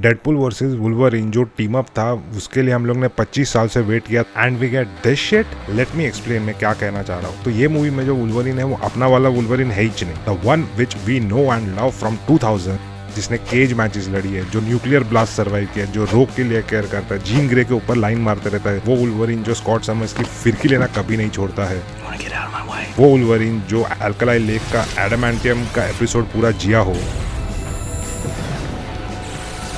Deadpool versus Wolverine जो team up था उसके लिए हम लोग ने 25 साल से वेट किया and we get this shit. Let me explain मैं क्या कहना चाह रहा हूँ। तो ये मूवी में जो वुल्वरीन है वो अपना वाला वुल्वरीन है ही नहीं, the one which we know and love from 2000, जिसने केज मैचेस लड़ी है, जो न्यूक्लियर ब्लास्ट सर्वाइव किया, जो रोग के लिए केयर करता है, जीन ग्रे के ऊपर लाइन मारते रहता है, वो वुल्वरीन जो स्कॉट समर्स की फिरकी लेना कभी नहीं छोड़ता है, वो वुल्वरीन जो अल्कलाई लेक का एडामेंटियम का एपिसोड पूरा जिया हो।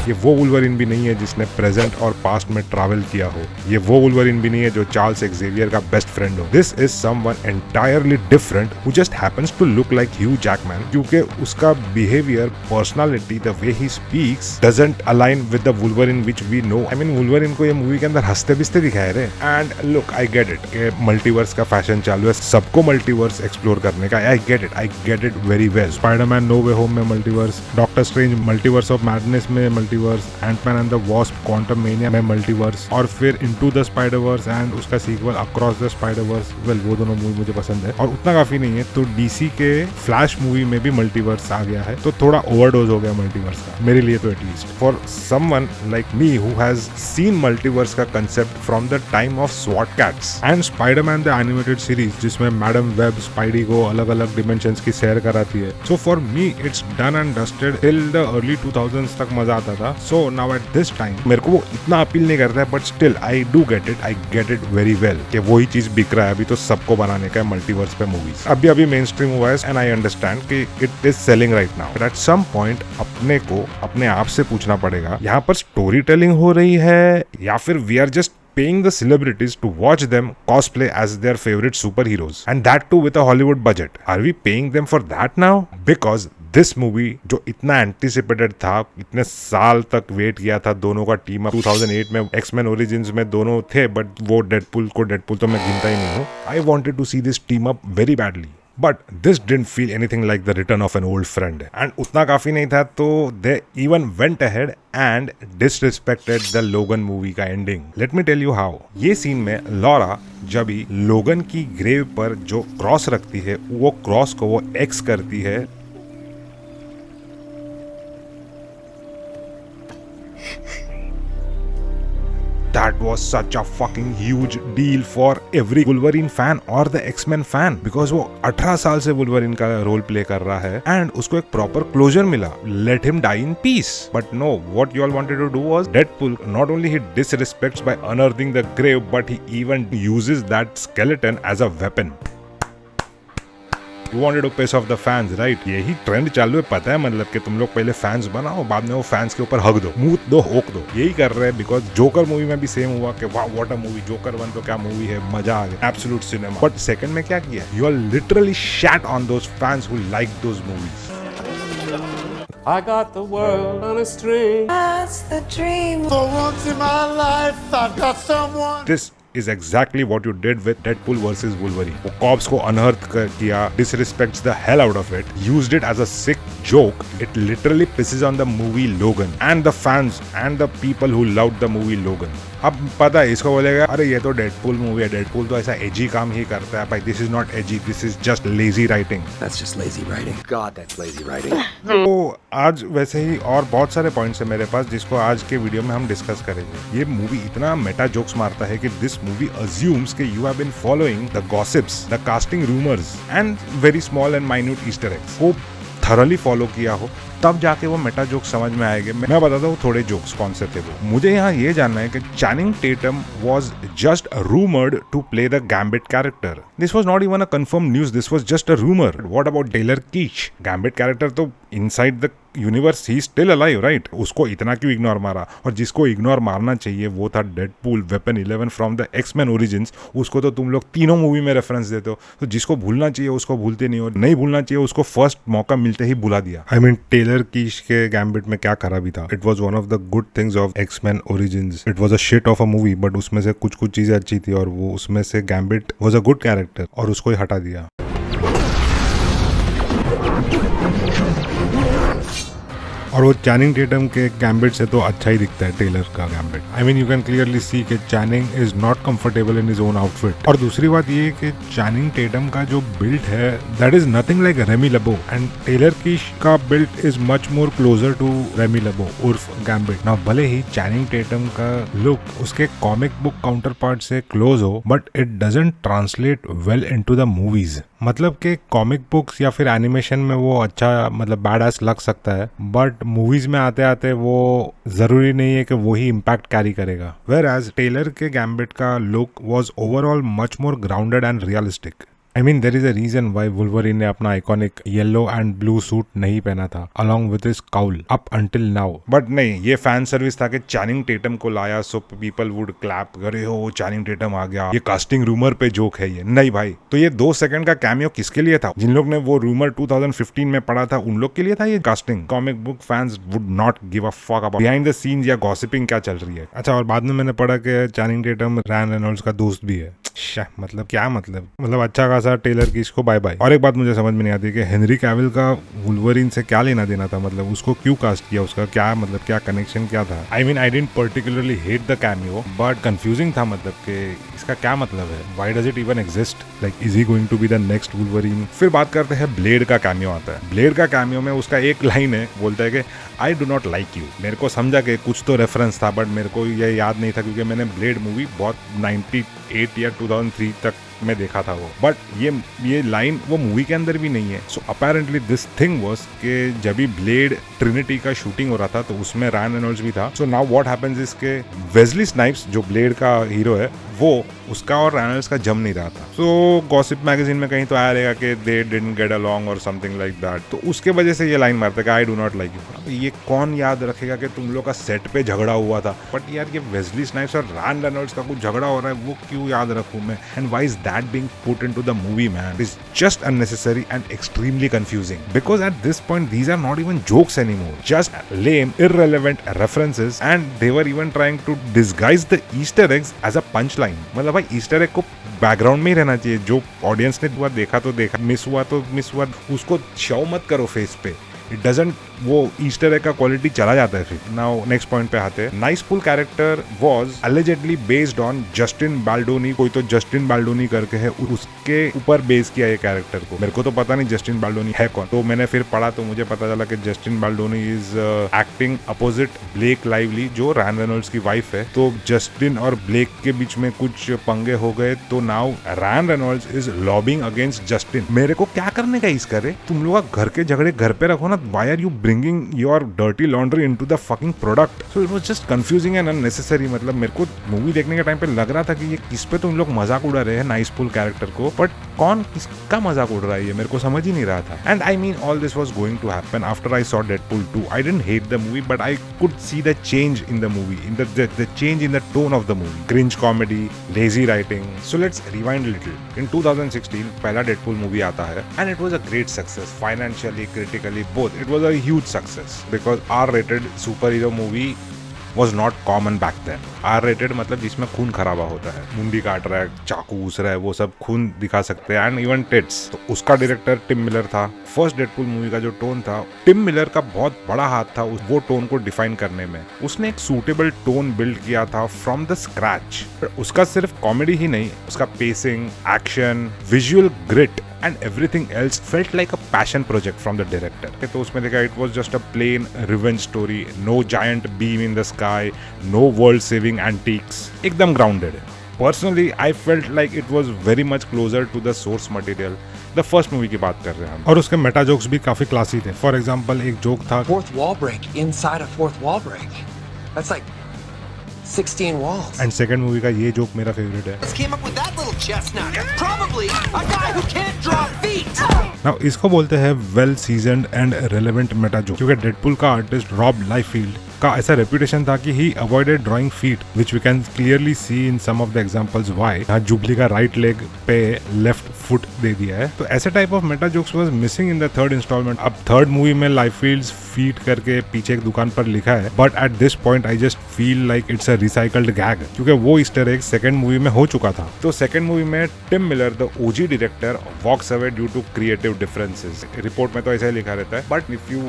ये वो वुल्वरीन भी नहीं है जिसने प्रेजेंट और पास्ट में ट्रैवल किया हो। ये वो वुल्वरीन भी नहीं है जो चार्ल्स एक्सेवियर का बेस्ट फ्रेंड हो। This is someone entirely different who just happens to look like Hugh Jackman, क्योंकि उसका behaviour, personality, the way he speaks doesn't align with the Wolverine which we know. I mean Wolverine को ये movie के अंदर हंसते बिस्ते दिखाए रहे। And look, I get it कि मल्टीवर्स का फैशन चालू है, सबको मल्टीवर्स एक्सप्लोर करने का। I get it very well. Spider Man No Way Home में multiverse, Doctor Strange Multiverse of Madness में multiverse, Ant Man and the Wasp Quantumania में मल्टीवर्स, और फिर इनटू द स्पाइडरवर्स एंड उसका sequel Across the Spider Verse. Well, वो दोनों movie मुझे पसंद है। और उतना काफी नहीं है तो डीसी के फ्लैश मूवी में भी मल्टीवर्स आ गया है, तो थोड़ा ओवरडोज हो गया मल्टीवर्स का, मेरे लिए तो at least. For someone like me who has seen multiverse का concept from the time of स्वॉट Kats and Spider Man the animated series, जिसमें मैडम वेब स्पाइडी को अलग अलग डिमेंशंस की सैर कराती है। So for me it's done and dusted. Till the early 2000s तक मजा आता था। So now at this time मेरे को वो इतना अपील नहीं करता है, but still I get it very well कि वही चीज बिक रहा है अभी तो सबको बनाने का मल्टीवर्स पे मूवीज। अभी मेन स्ट्रीम हुआ है एंड आई अंडरस्टैंड कि it is selling right now, but at some point अपने को अपने आप से पूछना पड़ेगा, यहाँ पर स्टोरी टेलिंग हो रही है या फिर we are just paying the celebrities to watch them cosplay as their favorite superheroes, and that too with a Hollywood budget. Are we paying them for that now? Because this movie जो इतना anticipated था, इतने साल तक wait किया था, दोनों का टीम अप 2008 में एक्समैन ओरिजिन्स में दोनों थे, बट वो डेडपुल तो मैं गिनता ही नहीं हूँ। I wanted to see this team up very badly, but this didn't feel anything like the return of an old friend. And उतना काफी नहीं था तो they even went ahead and disrespected the Logan movie का ending. Let me tell you how. ये scene में Laura जब ही लोगन की ग्रेव पर जो क्रॉस रखती है, वो क्रॉस को वो एक्स करती है। That was such a fucking huge deal for every Wolverine fan or the X-Men fan, because वो 18 साल से Wolverine का रोल प्ले कर रहा है and उसको एक प्रॉपर क्लोजर मिला। Let him die in peace. But no, what you all wanted to do was Deadpool not only he disrespects by unearthing the grave, but he even uses that skeleton as a weapon. You wanted to piss off the fans, right? यही trend चालू है, पता है, मतलब कि तुम लोग पहले फैंस बनाओ, बाद में वो फैंस के ऊपर हक दो, मुंह दो, होक दो। यही कर रहे हैं बिकॉज जोकर मूवी में भी सेम हुआ कि वाह व्हाट अ मूवी, जोकर 1 तो क्या मूवी है, मजा आ गया, एब्सोल्यूट सिनेमा। बट सेकंड में क्या किया? You are literally shat on those fans who like those movies. I got the world on a string. That's the dream. For once in my life, I've got someone. This is exactly what you did with Deadpool versus Wolverine. वो cops को अनहर्थ किया, disrespects the hell out of it, used it as a sick joke. It literally pisses on the movie Logan and the fans and the people who loved the movie Logan. अब पता है इसको बोलेगा, अरे ये तो डेडपुल मूवी है, Deadpool तो ऐसा एजी काम ही करता है। भाई this is not AG, this is just lazy writing. That's just lazy writing. God, that's lazy writing. तो आज वैसे ही और बहुत सारे पॉइंट्स है मेरे पास जिसको आज के वीडियो में हम डिस्कस करेंगे। ये मूवी इतना मेटा जोक्स मारता है कि दिस मूवी अज्यूम्स कि you have been following the gossips, the casting rumours and very small and minute Easter eggs को थरली फॉलो किया हो, तब जाके वो मेटा जोक्स समझ में आएंगे। मैं बताता हूँ थोड़े जोक्स कौन से थे वो। मुझे यहाँ ये जानना है कि चैनिंग Tetam was just rumored to play the Gambit character. This was not even a confirmed news. This was just a rumor. What about Taylor Kitsch? Gambit character तो inside the universe he is still alive, right? उसको इतना क्यों ignore मारा? और जिसको ignore मारना चाहिए वो था Deadpool, weapon 11 from the X-Men Origins. उसको तो तुम लोग तीनों मूवी में रेफरेंस देते हो, तो जिसको भूलना चाहिए उसको भूलते नहीं हो, नहीं भूलना चाहिए उसको फर्स्ट मौका मिलते ही भुला दिया। I mean टेलर कीश के गैम्बिट में क्या खराबी था? It was one of the good things of X-Men Origins. It was a shit of a movie, but उसमें से कुछ चीजें अच्छी थी और वो उसमें से gambit was a good character और उसको ही हटा दिया। और वो चैनिंग टेटम के गैम्बिट से तो अच्छा ही दिखता है टेलर का gambit. I mean you can clearly see कि Channing is not comfortable in his own outfit. और दूसरी बात ये कि चैनिंग टेटम का जो बिल्ड है that is nothing like Remy LeBeau and Taylor की का build is much more closer to Remy LeBeau उर्फ गैम्बिट। ना भले ही चैनिंग टेटम का लुक उसके कॉमिक बुक काउंटर पार्ट से क्लोज हो but it doesn't translate well into the movies. मतलब कि कॉमिक बुक्स या फिर एनिमेशन में वो अच्छा मतलब बैड एस लग सकता है बट मूवीज में आते आते वो जरूरी नहीं है कि वो ही इम्पैक्ट कैरी करेगा। वेयर एज टेलर के गैम्बिट का look was overall much more grounded and realistic. I mean, there is a reason why Wolverine ने अपना iconic yellow and blue suit नहीं पहना था along with his cowl up until now। But नहीं, ये fan service था कि चैनिंग टेटम को लाया सो पीपल वुड क्लैप, अरे हो चैनिंग टेटम आ गया, ये कास्टिंग रूमर पे जोक है ये। नहीं भाई, तो ये 2 सेकंड का कैमियो किसके लिए था? जिन लोग ने वो रूमर 2015 में पढ़ा था उन लोग के लिए था ये casting. Comic book fans would not give a fuck about behind the scenes या गॉसिपिंग क्या चल रही है। अच्छा, और बाद में मैंने पढ़ा कि चैनिंग टेटम रैन रेनॉल्ड्स का दोस्त भी है। मतलब क्या मतलब अच्छा खासा टेलर की इसको बाय बाय। और एक बात मुझे समझ में नहीं आती कि हेनरी कैविल का वुल्वरीन से क्या लेना देना था, मतलब उसको क्यों कास्ट किया, उसका क्या मतलब क्या कनेक्शन क्या था। I mean I didn't particularly hate the cameo but confusing था, मतलब कि इसका क्या मतलब है, why does it even exist, like is he going to be the next Wolverine. फिर बात करते हैं ब्लेड का कैमियो आता है। ब्लेड का कैमियो में उसका एक लाइन है, बोलता है कि I do not like you. मेरे को समझा कि कुछ तो रेफरेंस था बट मेरे को ये याद नहीं था क्योंकि मैंने ब्लेड मूवी बहुत 98 या 2003 तक में देखा था वो। बट ये लाइन वो मूवी के अंदर भी नहीं है। So apparently this thing was कि जब भी ब्लेड ट्रिनिटी का शूटिंग हो रहा था तो उसमें रैन रेनॉल्ड्स भी था। So now what happens is के वेस्ली स्नाइप्स जो ब्लेड का हीरो है वो उसका और रेनॉल्ड्स का जम नहीं रहा था। सो गॉसिप मैगजीन में कहीं तो आया रहेगा कि दे डिडंट गेट अलोंग और समथिंग लाइक दैट, तो उसके वजह से ये लाइन मारता है कि I do not like you. ये कौन याद रखेगा कि तुम लोग का सेट पे झगड़ा हुआ था, बट यार ये वेस्ली स्नाइप्स और रैन रेनॉल्ड्स का कुछ झगड़ा हो रहा है वो क्यों याद रखूं मैं, and why is that being put into the movie man, it is just unnecessary and extremely confusing because at this point these are not even jokes anymore, just lame irrelevant references and they were even trying to disguise the Easter eggs as a punch line. मतलब भाई Easter egg को background में ही रहना चाहिए, जो audience ने हुआ देखा तो देखा, मिस हुआ तो मिस हुआ, उसको शो मत करो फेस पे। इट डजंट, वो ईस्टर एग का क्वालिटी चला जाता है फिर। नाउ नेक्स्ट पॉइंट पे आते हैं। Nicepool character was allegedly based on Justin Baldoni, कोई तो जस्टिन बाल्डोनी करके है, उसके ऊपर बेस किया ये कैरेक्टर को। मेरे को तो पता नहीं जस्टिन बाल्डोनी है कौन, तो मैंने फिर पढ़ा तो मुझे पता चला कि Justin Baldoni is acting opposite Blake Lively जो रैन रेनॉल्ड्स की वाइफ है। तो जस्टिन और ब्लेक के बीच में कुछ पंगे हो गए तो now Ryan Reynolds is lobbying against Justin. मेरे को क्या करने का इसका रे, तुम लोग घर के झगड़े घर पे रखो ना, why are you bringing your dirty laundry into the fucking product? So it was just confusing and unnecessary। मतलब मेरे को मूवी देखने के टाइम पे लग रहा था कि ये किस पे तुम लोग मजाक उड़ा रहे हैं नाइसफुल कैरेक्टर को, बट कौन किसका मजाक उड़ रहा है ये मेरे को समझ ही नहीं रहा था। And I mean all this was going to happen after I saw Deadpool 2। I didn't hate the movie but I could see the change in the movie, in the change in the tone of the movie, cringe comedy, lazy writing. So let's rewind little. In 2016 पहला Deadpool movie आता है and it was a great success, financially, critically, both. It was a huge success because R-rated superhero movie was not common back then। R-rated मतलब जिसमें खून खराबा होता है, मुंडी काट रहा है, चाकू घुस रहा है, वो सब खून दिखा सकते हैं, एंड इवन टिट्स। तो उसका डायरेक्टर टिम मिलर था। फर्स्ट डेडपूल मूवी का जो टोन था, टिम मिलर का बहुत बड़ा हाथ था वो टोन को डिफाइन करने में। उसने एक सूटेबल टोन बिल्ड किया था फ्रॉम द स्क्रैच। उसका सिर्फ कॉमेडी ही नहीं, उसका pacing, action, visual grit and everything else felt like a passion project from the director। तो उसमें देखा it was just a plain revenge story, no giant beam in the sky, no world saving antiques, एकदम grounded है। Personally, I felt like it was very much closer to the source material। The first movie की बात कर रहे हैं हम, और उसके मेटा जोक्स भी काफी क्लासी थे। फॉर एग्जाम्पल एक जोक था, Fourth wall break inside a fourth wall break. That's like 16 walls। And second movie का ये जोक मेरा फेवरेट है। Came up with that little chestnut. Probably a guy who can't draw feet। Now इसको बोलते हैं well seasoned and relevant meta joke, क्योंकि Deadpool का artist Rob Liefeld का ऐसा रेपुटेशन था कि he avoided drawing feet, which we can clearly see in some of the examples why. यहाँ जुबली का राइट लेग पे लेफ्ट फुट दे दिया है, तो ऐसे type of meta jokes was missing in the third instalment. अब थर्ड मूवी में लाइफील्ड्स फीट करके पीछे एक दुकान पर लिखा है, but at this point I just feel like it's a recycled gag, क्योंकि वो ईस्टर एग सेकंड मूवी में हो चुका था। तो सेकंड मूवी में Tim Miller the OG director walks away due to creative differences. Report में तो ऐसा ही लिखा रहता है, but if you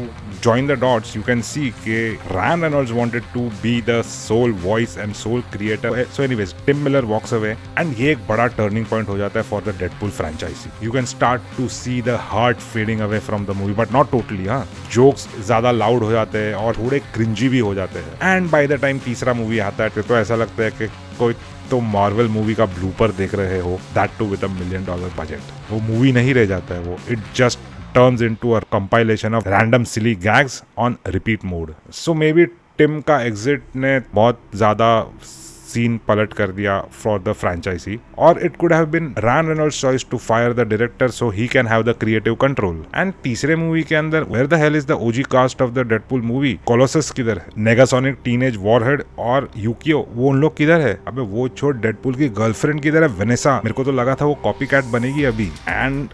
join the dots you can see के Ryan Reynolds wanted to be the sole voice and sole creator. So anyways Tim Miller walks away and ये एक बड़ा टर्निंग पॉइंट हो जाता है for the Deadpool franchise. You can start to see the heart fading away from the movie, but not totally. हाँ, jokes ज्यादा loud हो जाते हैं और थोड़े क्रिंजी भी हो जाते हैं। एंड बाय द टाइम तीसरा मूवी आता है तो ऐसा लगता है कि कोई तो मार्वल मूवी का ब्लूपर देख रहे हो, that too with $1 million budget. वो मूवी नहीं रह जाता है, वो it just turns into a compilation of random silly gags on repeat mode. So maybe Tim का एग्जिट ने बहुत ज्यादा सीन पलट कर दिया फॉर द फ्रेंचाइजी, और it could have been Ryan Reynolds choice to fire the director so he can have the creative control. And तीसरे movie के अंदर where the hell is the OG cast of the Deadpool movie? Colossus किधर है? Negasonic Teenage Warhead और Yukio, वो उन लोग किधर है? अबे वो छोड़, डेडपूल की गर्लफ्रेंड किधर है? वेनेसा। मेरे को तो लगा था वो कॉपी कैट बनेगी अभी। एंड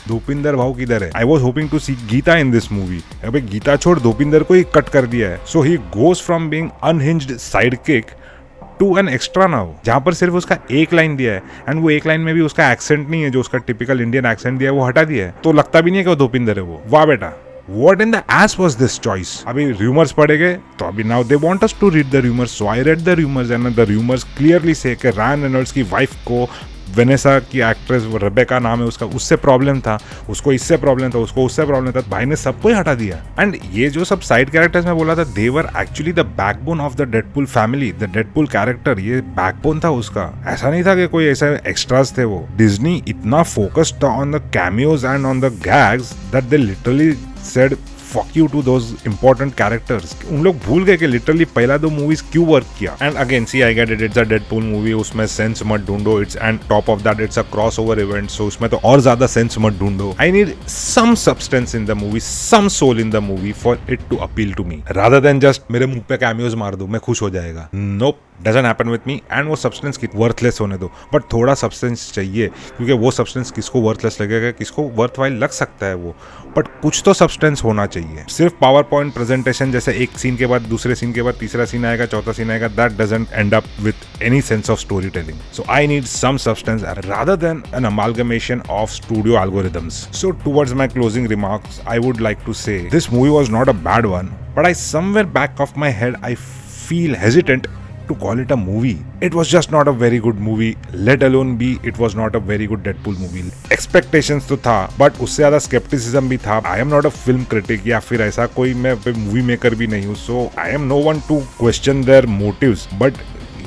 दोपिंदर भाव किधर है? I was hoping to C Gita in this movie. अबे गीता छोड़, दोपिंदर को ही कट कर दिया है। So he goes from being unhinged sidekick to an extra now, जहां पर सिर्फ उसका एक लाइन दिया है, एंड वो एक लाइन में भी उसका एक्सेंट नहीं है, जो उसका टिपिकल इंडियन एक्सेंट दिया है वो हटा दिया है, तो लगता भी नहीं है कि वो दोपिंदर है वो। वाह बेटा, What in the ass was this choice? अभी rumors पढ़े गए तो अभी now they want us to read the rumors, so I read the rumors and the rumors clearly say कि रायन रेनॉल्ड्स की वाइफ को वेनेसा की एक्ट्रेस रेबेका नाम है उसका, उससे प्रॉब्लम था, उसको इससे प्रॉब्लम था, उसको उससे प्रॉब्लम था, भाई ने सबको ही हटा दिया। एंड ये जो सब साइड कैरेक्टर्स में बोला था, they were actually the backbone of the Deadpool family. The Deadpool character ये बैकबोन था उसका, ऐसा नहीं था कि कोई ऐसे एक्स्ट्रास थे वो। डिज्नी इतना फोकस्ड था on the cameos and on the gags that they literally said fuck you to those important characters। उन लोग भूल गए कि लिटरली पहला 2 मूवीज क्यों वर्क किया। And again see I get it, it's a Deadpool movie, उसमें सेंस मत ढूंढो, it's and top of that it's a crossover event, so उसमें तो और ज्यादा सेंस मत ढूंढो। I need some substance in the movie, some soul in the movie for it to appeal to me, rather than just मेरे मुंह पे cameos मार दो मैं खुश हो जाएगा। Nope, doesn't happen with me. And वो सब्सटेंस वर्थलेस होने दो, बट थोड़ा सब्सटेंस चाहिए, क्योंकि वो सब्सटेंस किसको वर्थलेस लगेगा, किसको वर्थवाइल लग सकता है वो, बट कुछ तो सब्सटेंस होना चाहिए। सिर्फ पावर पॉइंट प्रेजेंटेशन जैसे एक सीन के बाद दूसरे सीन के बाद तीसरा सीन आएगा, चौथा सीन आएगा, that doesn't end up with any sense of storytelling. So I need some substance rather than an amalgamation of studio algorithms. So towards my closing remarks I would like to say this movie was not a bad one, but I somewhere back of my head I feel hesitant to call it a movie. It was just not a very good movie, let alone be it was not a very good Deadpool movie. Expectations तो था, but उससे ज्यादा skepticism भी था। I am not a film critic या फिर ऐसा कोई मैं मूवी मेकर भी नहीं हूँ, so I am no one to question their motives, but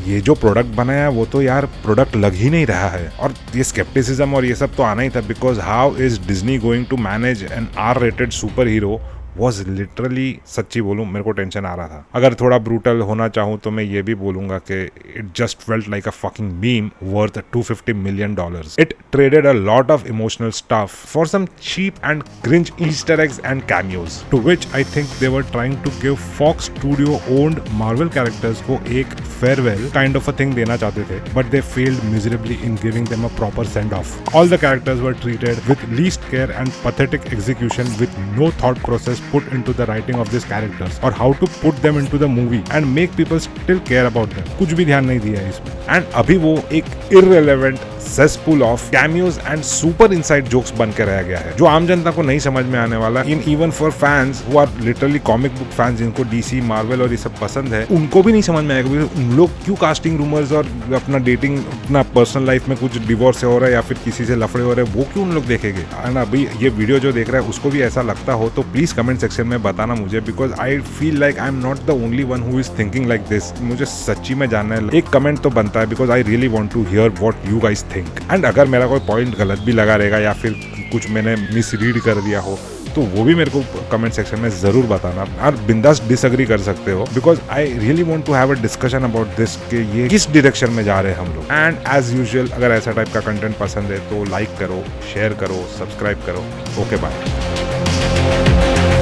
ये जो प्रोडक्ट बनाया है वो तो यार प्रोडक्ट लग ही नहीं रहा है, और ये स्केप्टिसिज्म और ये सब तो आना ही था, because how is Disney going to manage an R-rated superhero was literally, सच्ची बोलूं मेरे को टेंशन आ रहा था। अगर थोड़ा ब्रूटल होना चाहूं तो मैं ये भी बोलूंगा कि it just felt like a fucking meme worth $250 million। It traded a lot of emotional stuff for some cheap and cringe Easter eggs and cameos, to which I think they were trying to give Fox studio owned Marvel characters को एक farewell kind of a thing देना चाहते थे, but they failed miserably in giving them a proper send off. All the characters were treated with least care and pathetic execution with no thought process put into the writing of these characters or how to put them into the movie and make people still care about them। कुछ भी ध्यान नहीं दिया है इसमें, and अभी वो एक irrelevant cesspool of cameos and super inside jokes बन के रह गया है, जो आम जनता को नहीं समझ में आने वाला। इन even for fans who are literally comic book fans, जिनको DC, Marvel और ये सब पसंद है, उनको भी नहीं समझ में आएगा उन लोग क्यों कास्टिंग रूमर्स और अपना डेटिंग, अपना पर्सनल लाइफ में कुछ डिवोर्स हो रहा है या फिर किसी से लफड़े हो रहे हैं, वो क्यों उन लोग देखेंगे। एंड अभी ये वीडियो जो देख रहा है उसको भी ऐसा लगता हो तो प्लीज कमेंट सेक्शन में बताना मुझे, because I feel like I am not the only one who is thinking like this. मुझे सच्ची में जानना है, एक कमेंट तो बनता है, because I really want to hear what you guys think. And अगर मेरा कोई पॉइंट गलत भी लगा रहेगा या फिर कुछ मैंने मिसरीड कर दिया हो तो वो भी मेरे को कमेंट सेक्शन में जरूर बताना, और बिंदास डिसएग्री कर सकते हो, because I really want to have a discussion about this कि ये किस डायरेक्शन में जा रहे हैं हम लोग। एंड एज यूजुअल अगर ऐसा टाइप का कंटेंट पसंद है तो लाइक करो, शेयर करो, सब्सक्राइब करो। Okay bye.